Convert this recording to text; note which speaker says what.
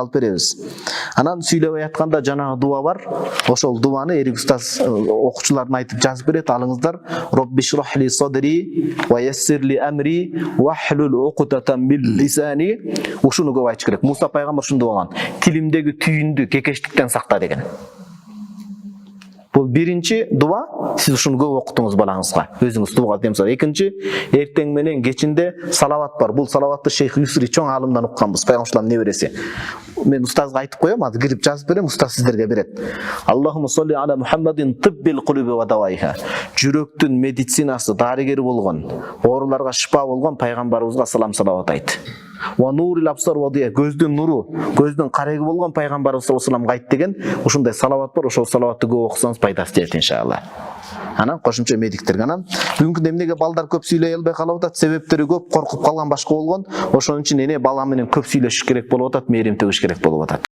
Speaker 1: алып беребиз. Анан сүйлөп атканда жанагы дуа бар. Ошол дуаны эрик устаз окуучуларына айтып жазып берет. Алыңыздар. Робби шрахли садри ва яссирли амри вахлул уqdatan мин лисани. Ушуну көп айтыш керек. Муса пайгамбар ушунду болгон. Тилимдеги түйүндү кекештиктен сакта деген. Бул биринчи дуа, сиз ушуну көп окутуңуз балаңызга. Өзүңүз дуага демсо. Экинчи, эртең менен кечинде салават бар. Бул салаватты Шейх Юсри чоң алымдан укканбыз. Пайгамбарлардын небереси. Мен устазга айтып коем, азыр кирип жазып берем, устаз сиздерге берет. Аллахумма солли ала Мухаммадин тиббил кулуби ва давайха. Жүрөктүн медицинасы, дарыгери болгон, ооруларга шифа болгон пайгамбарыбызга салам салават айт. Ва нурил абсар ва дия, көздүн нуру, көздүн кареги болгон пайгамбарыбыз саллаллаху алейхи ва саллям айт деген ушундай салават бар. Ошол салаватты көп окусаңыз пайдасы тиет иншалла. Анан кошумча медиктерге анан бүгүнкү эмнеге балдар көп сүйлөй албай калып атат? Себептери көп, коркуп калган башка болгон. Ошон үчүн эне бала менен көп сүйлөшүш керек болуп атат, мээрим төгүш керек болуп атат.